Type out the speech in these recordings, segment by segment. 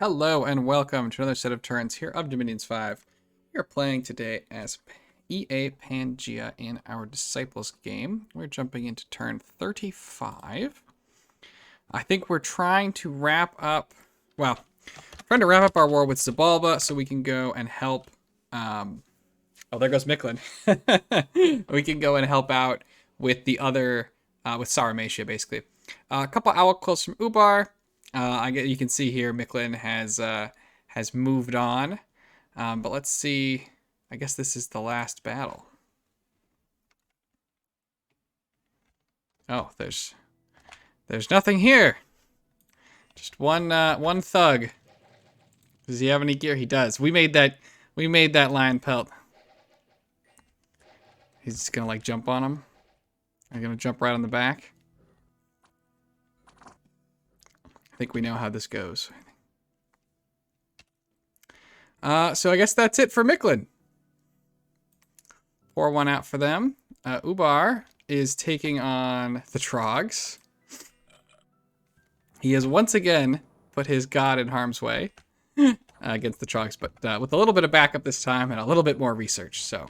Hello and welcome to another set of turns here of Dominions 5. We are playing today as EA Pangea in our Disciples game. We're jumping into turn 35. I think we're trying to wrap up, our war with Xibalba so we can go and help, oh, there goes Mictlan. We can go and help out with the other, with Saramatia, basically. A couple owl quills from Ubar. You can see here Mictlan has moved on, but let's see. I guess this is the last battle. Oh, there's nothing here. Just one thug. Does he have any gear? He does. We made that lion pelt. He's just gonna like jump on him. I'm gonna jump right on the back. I think we know how this goes. So I guess that's it for Mictlan. Pour one out for them. Ubar is taking on the Trogs. He has once again put his god in harm's way against the Trogs, but with a little bit of backup this time and a little bit more research, so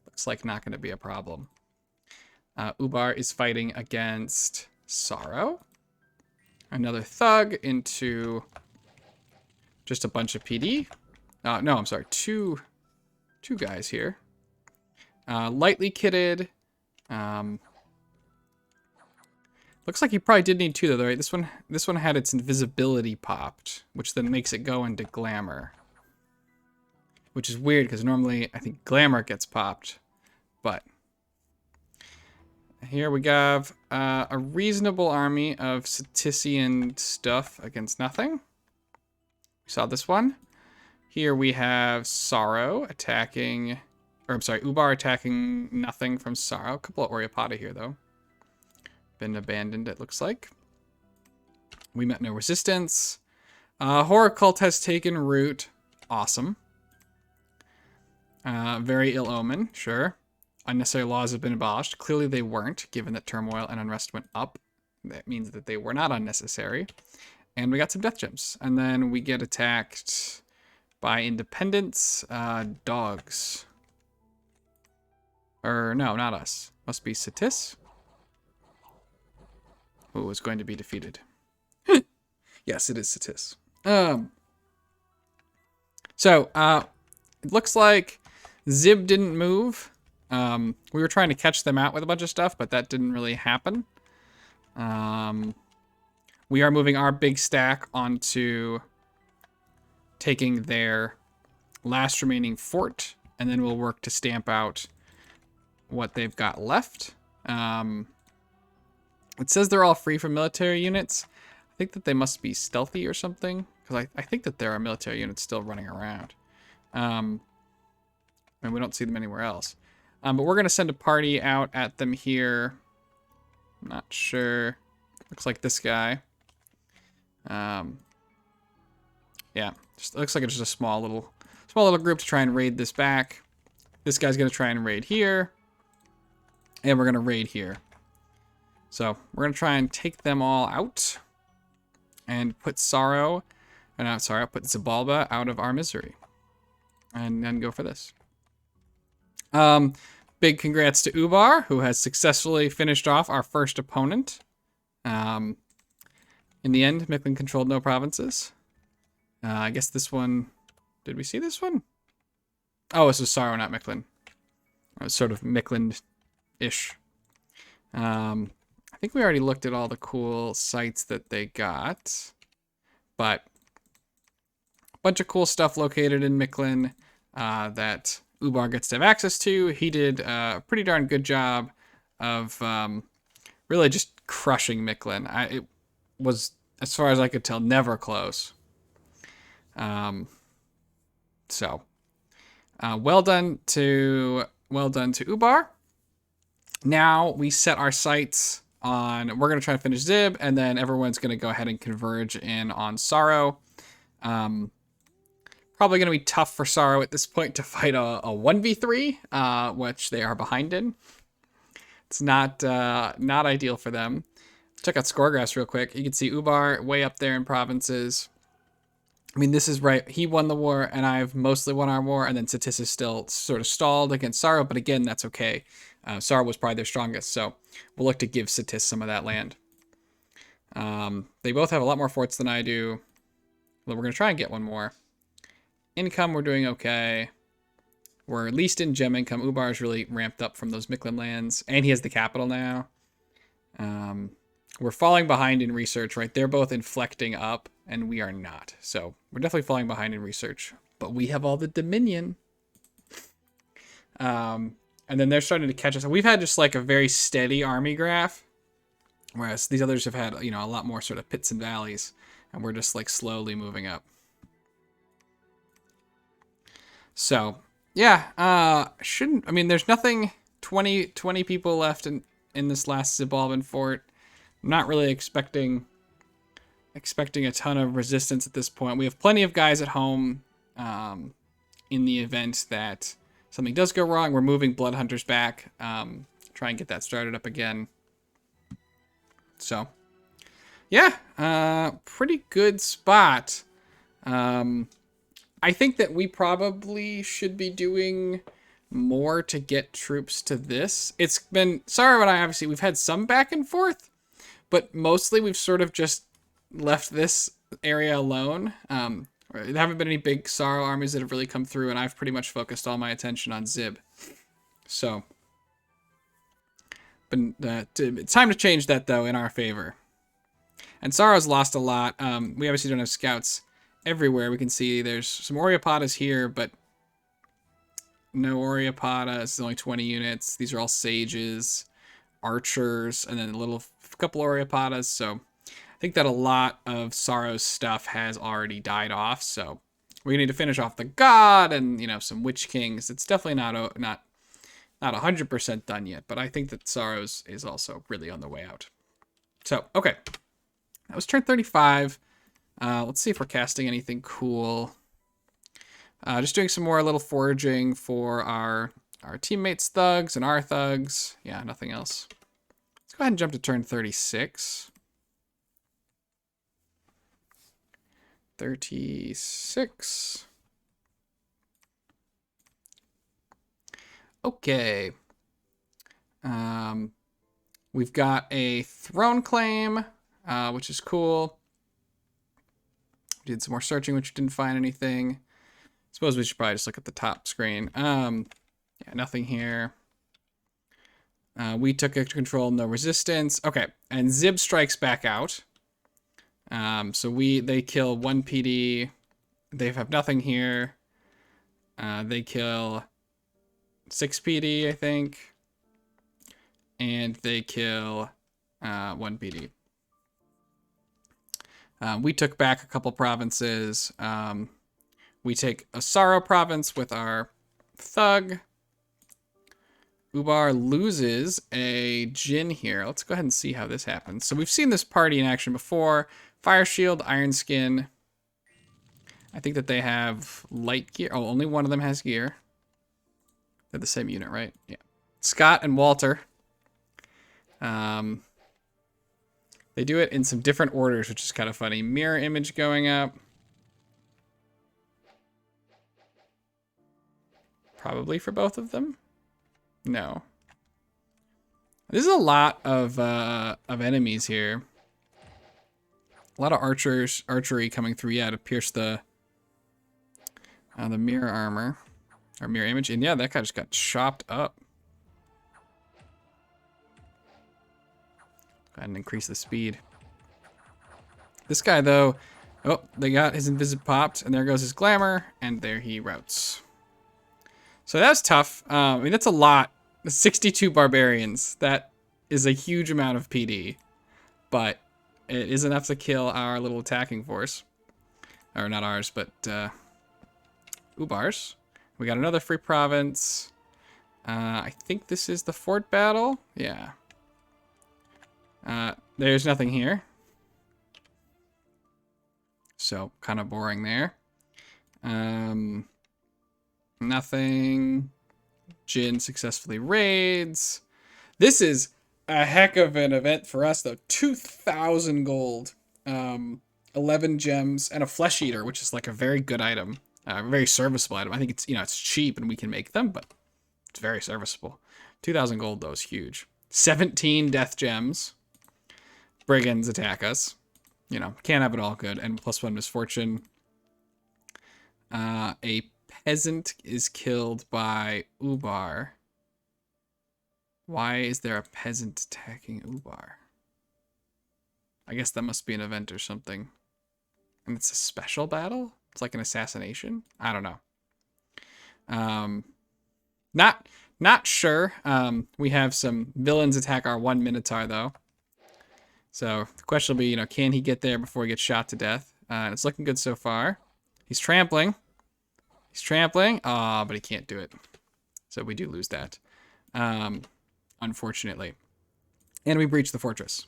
looks like not going to be a problem. Ubar is fighting against Sorrow. Another thug into just a bunch of PD. No, I'm sorry, two guys here. Lightly kitted. Looks like you probably did need two though, right? This one had its invisibility popped, which then makes it go into glamour. Which is weird because normally I think glamour gets popped, but here we have a reasonable army of Cetician stuff against nothing. We saw this one. Here we have Sorrow attacking, or I'm sorry, Ubar attacking nothing from Sorrow. A couple of Oreopata here though. Been abandoned, it looks like. We met no resistance. Horror Cult has taken root. Awesome. Very ill omen, sure. Unnecessary laws have been abolished. Clearly they weren't, given that turmoil and unrest went up. That means that they were not unnecessary. And we got some death gems. And then we get attacked by independents. Dogs. Or no, not us. Must be Cetis. Who was going to be defeated. Yes, it is Cetis. It looks like Zib didn't move. We were trying to catch them out with a bunch of stuff, but that didn't really happen. We are moving our big stack onto taking their last remaining fort, and then we'll work to stamp out what they've got left. It says they're all free from military units. I think that they must be stealthy or something, because I think that there are military units still running around. And we don't see them anywhere else. But we're going to send a party out at them here. I'm not sure. Looks like this guy. Yeah, just looks like it's just a small little group to try and raid this back. This guy's going to try and raid here. And we're going to raid here. So we're going to try and take them all out. And put Sorrow, I'll put Xibalba out of our misery. And then go for this. Big congrats to Ubar, who has successfully finished off our first opponent. In the end, Mictlan controlled no provinces. I guess this one... Did we see this one? Oh, this was Sorrow, not Mictlan. It was sort of Mictlan-ish. I think we already looked at all the cool sites that they got. But a bunch of cool stuff located in Mictlan that Ubar gets to have access to. He did a pretty darn good job of really just crushing Mictlan. It was, as far as I could tell, never close. Well done to Ubar. Now we set our sights on, we're going to try to finish Zib, and then everyone's going to go ahead and converge in on Sorrow. Probably going to be tough for Sorrow at this point to fight a 1v3, which they are behind in. It's not ideal for them. Check out Scoregraphs real quick. You can see Ubar way up there in provinces. I mean, this is right. He won the war, and I've mostly won our war, and then Satis is still sort of stalled against Saro, but again, that's okay. Saro was probably their strongest, so we'll look to give Satis some of that land. They both have a lot more forts than I do. Well, we're going to try and get one more. Income, we're doing okay. We're at least in gem income. Ubar is really ramped up from those Mictlan lands, and he has the capital now. We're falling behind in research, right? They're both inflecting up, and we are not. So we're definitely falling behind in research. But we have all the Dominion. And then they're starting to catch us. We've had just like a very steady army graph, whereas these others have had, you know, a lot more sort of pits and valleys, and we're just like slowly moving up. So yeah, I mean, there's nothing. 20 people left in this last Zibalban fort. I'm not really expecting a ton of resistance at this point. We have plenty of guys at home in the event that something does go wrong. We're moving Blood Hunters back, try and get that started up again. So yeah, pretty good spot. I think that we probably should be doing more to get troops to this. It's been, Saro and I, obviously, we've had some back and forth, but mostly we've sort of just left this area alone. There haven't been any big Saro armies that have really come through, and I've pretty much focused all my attention on Zib. So, but it's time to change that, though, in our favor. And Saro's lost a lot. We obviously don't have scouts everywhere. We can see there's some Oreopatas here, but no Oreopatas. It's only 20 units. These are all sages, archers, and then a couple Oreopatas. So I think that a lot of Saro's stuff has already died off. So we need to finish off the god and, you know, some Witch Kings. It's definitely not 100% done yet, but I think that Saro's is also really on the way out. So, okay. That was turn 35. Let's see if we're casting anything cool. Just doing some more little foraging for our teammates' thugs and our thugs. Yeah, nothing else. Let's go ahead and jump to turn 36. 36. Okay. We've got a throne claim, which is cool. We did some more searching, which didn't find anything. Suppose we should probably just look at the top screen. Yeah, nothing here. We took it to control, no resistance. Okay, and Zib strikes back out. So they kill 1 PD. They have nothing here. They kill 6 PD, I think. And they kill 1 PD. We took back a couple provinces. We take a Saro province with our thug. Ubar loses a Jin here. Let's go ahead and see how this happens. So we've seen this party in action before. Fire Shield, Iron Skin. I think that they have light gear. Oh, only one of them has gear. They're the same unit, right? Yeah. Scott and Walter. They do it in some different orders, which is kind of funny. Mirror image going up. Probably for both of them. No. This is a lot of enemies here. A lot of archery coming through. Yeah, to pierce the mirror armor or mirror image, and yeah, that guy just got chopped up. Go ahead and increase the speed. This guy though, oh, they got his invis popped, and there goes his glamour, and there he routs. So that's tough. I mean, that's a lot. 62 barbarians. That is a huge amount of PD, but it is enough to kill our little attacking force. Or not ours, but Ubar's. We got another free province. I think this is the fort battle. Yeah. There's nothing here. So, kind of boring there. Nothing. Jin successfully raids. This is a heck of an event for us, though. 2,000 gold. 11 gems, and a Flesh Eater, which is like a very good item. A very serviceable item. I think it's, it's cheap and we can make them, but it's very serviceable. 2,000 gold, though, is huge. 17 death gems. Brigands attack us. Can't have it all good. And +1 misfortune. A peasant is killed by Ubar. Why is there a peasant attacking Ubar? I guess that must be an event or something. And it's a special battle? It's like an assassination? I don't know. Not sure. We have some villains attack our 1 Minotaur, though. So the question will be, can he get there before he gets shot to death? It's looking good so far. He's trampling. But he can't do it. So we do lose that. Unfortunately. And we breach the fortress.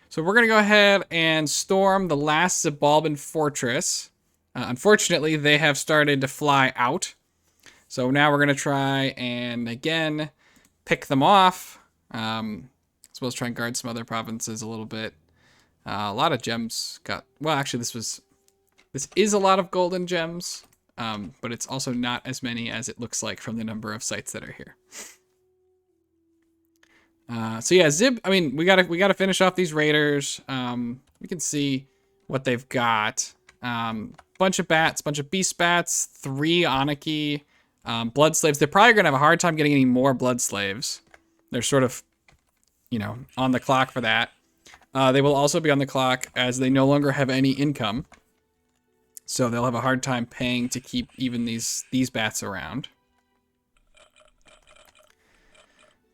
So we're going to go ahead and storm the last Zabalban fortress. Unfortunately, they have started to fly out. So now we're going to try and, again, pick them off. As well as try and guard some other provinces a little bit. A lot of gems got... Well, actually, this is a lot of golden gems. But it's also not as many as it looks like from the number of sites that are here. So yeah, Zib, I mean, we gotta finish off these raiders. We can see what they've got. Bunch of bats, bunch of beast bats, 3 Anarchy, blood slaves. They're probably gonna have a hard time getting any more blood slaves. They're sort of, on the clock for that. They will also be on the clock as they no longer have any income. So they'll have a hard time paying to keep even these bats around.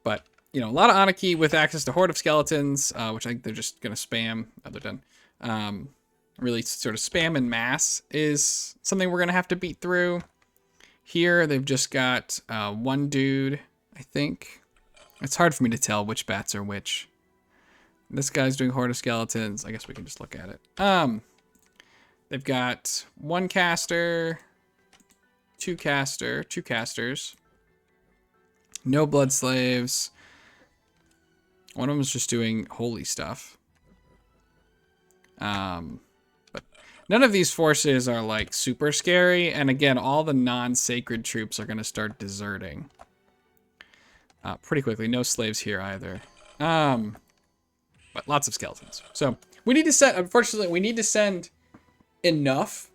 But, a lot of Anarchy with access to Horde of Skeletons, which I think they're just going to spam. Oh, they're done. Really sort of spam en masse is something we're going to have to beat through. Here, they've just got 1 dude, I think. It's hard for me to tell which bats are which. This guy's doing Horde of Skeletons. I guess we can just look at it. They've got 1 caster, 2 casters, no blood slaves. One of them is just doing holy stuff. But none of these forces are like super scary. And again, all the non-sacred troops are going to start deserting pretty quickly. No slaves here either. But lots of skeletons. So we need to send, unfortunately, we need to send enough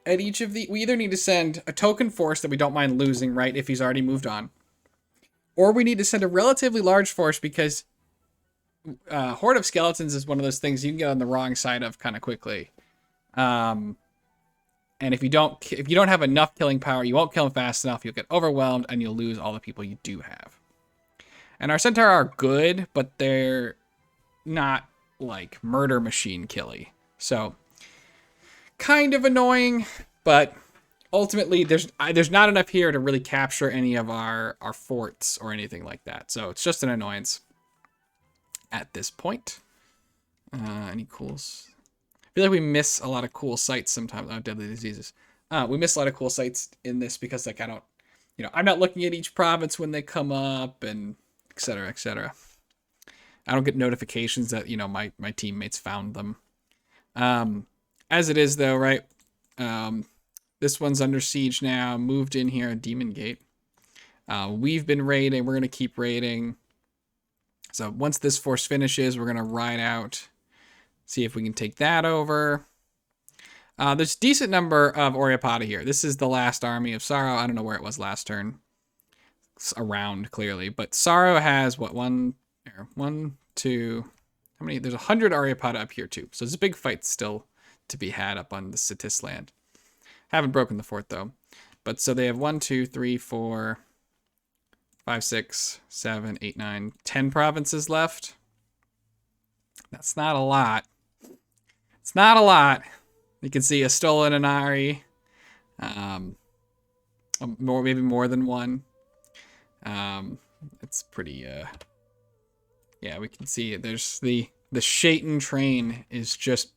at each of the... We either need to send a token force that we don't mind losing, right, if he's already moved on. Or we need to send a relatively large force because Horde of Skeletons is one of those things you can get on the wrong side of kind of quickly. And if you don't have enough killing power, you won't kill them fast enough, you'll get overwhelmed, and you'll lose all the people you do have. And our Centaur are good, but they're not, like, murder machine killy. So... kind of annoying, but ultimately there's not enough here to really capture any of our forts or anything like that. So it's just an annoyance at this point. Any cools? I feel like we miss a lot of cool sites sometimes. Oh, deadly diseases. We miss a lot of cool sites in this because like I don't, I'm not looking at each province when they come up and et cetera, et cetera. I don't get notifications that, my teammates found them. As it is, though, right? This one's under siege now. Moved in here, Demon Gate. We've been raiding. We're going to keep raiding. So once this force finishes, we're going to ride out. See if we can take that over. There's a decent number of Oreopata here. This is the last army of Sorrow. I don't know where it was last turn. It's around, clearly. But Sorrow has, what, 1, 2... How many? There's 100 Oreopata up here, too. So it's a big fight still to be had up on the Sitis land. Haven't broken the fort though. But so they have 1, 2, 3, 4, 5, 6, 7, 8, 9, 10 provinces left. That's not a lot. It's not a lot. You can see a stolen Inari. Maybe more than 1. It's pretty yeah, we can see it. There's the Shaitan train is just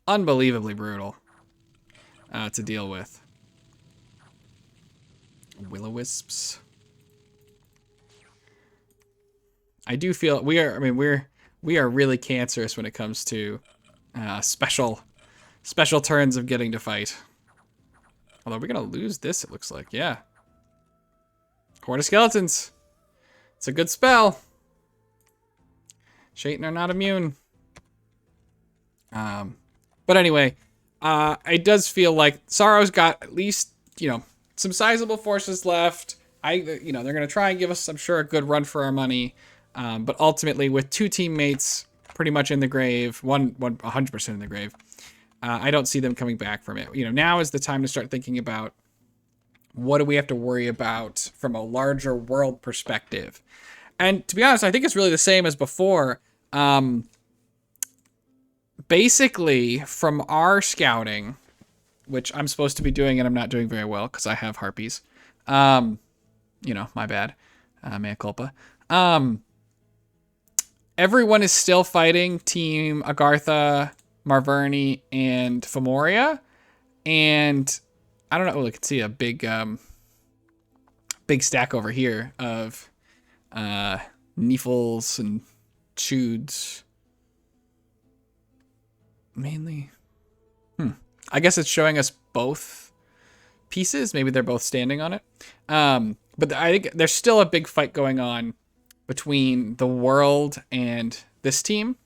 unbelievably brutal to deal with. Will-o-wisps. I do feel we are really cancerous when it comes to special turns of getting to fight. Although we're gonna lose this, it looks like. Yeah. Horde of Skeletons. It's a good spell. Shaitan are not immune. But anyway, it does feel like Sorrow's got at least, some sizable forces left. They're gonna try and give us, I'm sure, a good run for our money. But ultimately, with 2 teammates pretty much in the grave, one 100% in the grave, I don't see them coming back from it. Now is the time to start thinking about what do we have to worry about from a larger world perspective. And to be honest, I think it's really the same as before. Basically, from our scouting, which I'm supposed to be doing and I'm not doing very well because I have harpies. My bad. Mea culpa. Everyone is still fighting Team Agartha, Marverni, and Femoria. And I don't know. I can see a big stack over here of Neefles and Chudes. Mainly. I guess it's showing us both pieces. Maybe they're both standing on it. But I think there's still a big fight going on between the world and this team.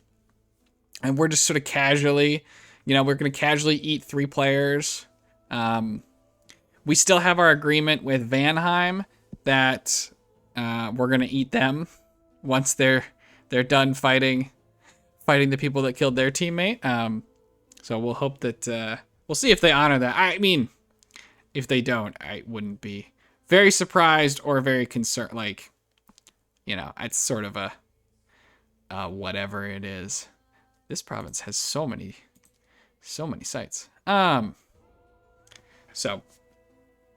And we're just sort of casually, we're going to casually eat 3 players. We still have our agreement with Vanheim that we're going to eat them once they're done fighting the people that killed their teammate. So we'll hope that we'll see if they honor that. I mean, if they don't, I wouldn't be very surprised or very concerned. It's sort of a whatever it is. This province has so many sites. But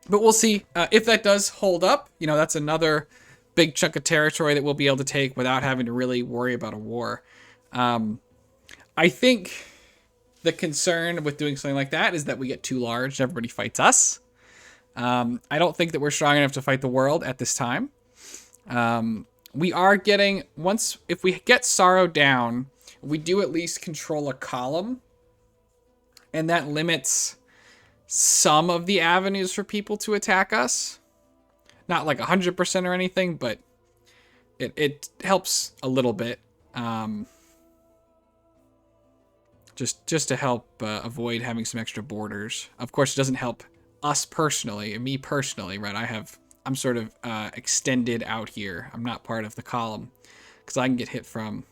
we'll see if that does hold up. That's another big chunk of territory that we'll be able to take without having to really worry about a war. I think the concern with doing something like that is that we get too large and everybody fights us. I don't think that we're strong enough to fight the world at this time. We are getting, if we get Sorrow down, we do at least control a column. And that limits some of the avenues for people to attack us. Not like 100% or anything, but it helps a little bit. Just to help avoid having some extra borders. Of course, it doesn't help us personally, me personally, right? I'm sort of extended out here. I'm not part of the column because I can get hit from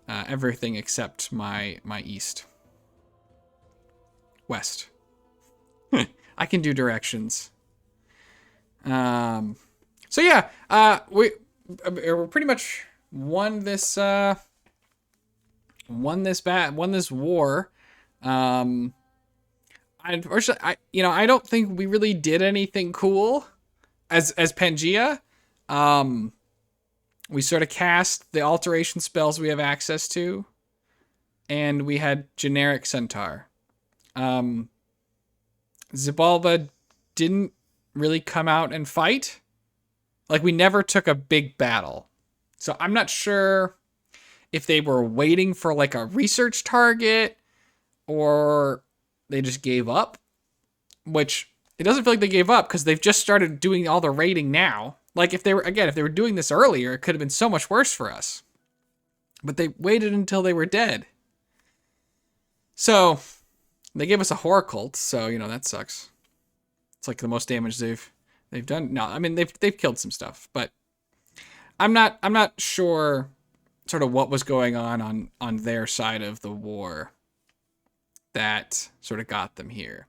everything except my east. West. I can do directions. So yeah, we're pretty much won this war. Unfortunately, I don't think we really did anything cool as Pangea. We sort of cast the alteration spells we have access to, and we had generic Centaur. Xibalba didn't really come out and fight. We never took a big battle. So I'm not sure if they were waiting for a research target or they just gave up, which it doesn't feel like they gave up because they've just started doing all the raiding now. If they were doing this earlier, it could have been so much worse for us, but they waited until they were dead. So they gave us a horror cult. So, that sucks. It's the most damage they've done. No, I mean, they've killed some stuff, but I'm not sure sort of what was going on their side of the war that sort of got them here.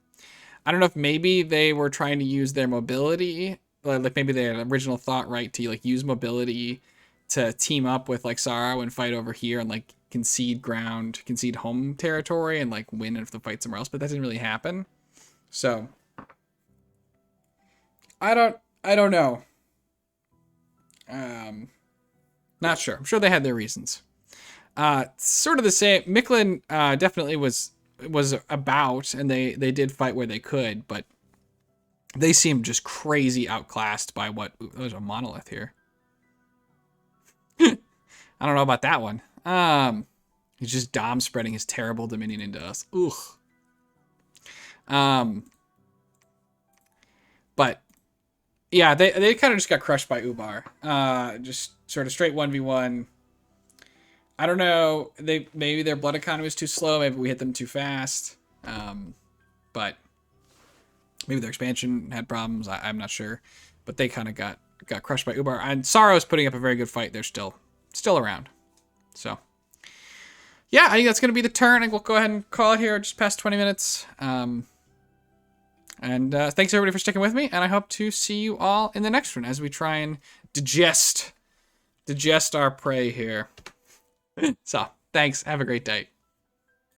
I don't know if maybe they were trying to use their mobility, maybe they had an original thought, right, to use mobility to team up with Sorrow and fight over here and concede home territory and win if the fight somewhere else, but that didn't really happen. So I don't know. Not sure. I'm sure they had their reasons. Sort of the same. Mictlan definitely was about, and they did fight where they could, but they seemed just crazy outclassed by what. Ooh, there's a monolith here. I don't know about that one. He's just dom spreading his terrible Dominion into us. Ugh. But yeah, they kind of just got crushed by Ubar. Just sort of straight 1v1. I don't know. Maybe their blood economy was too slow. Maybe we hit them too fast. But maybe their expansion had problems. I'm not sure. But they kind of got crushed by Ubar. And Sorrow's putting up a very good fight. They're still around. So yeah, I think that's going to be the turn. And we'll go ahead and call it here just past 20 minutes. And thanks everybody for sticking with me. And I hope to see you all in the next one as we try and digest our prey here. So thanks. Have a great day.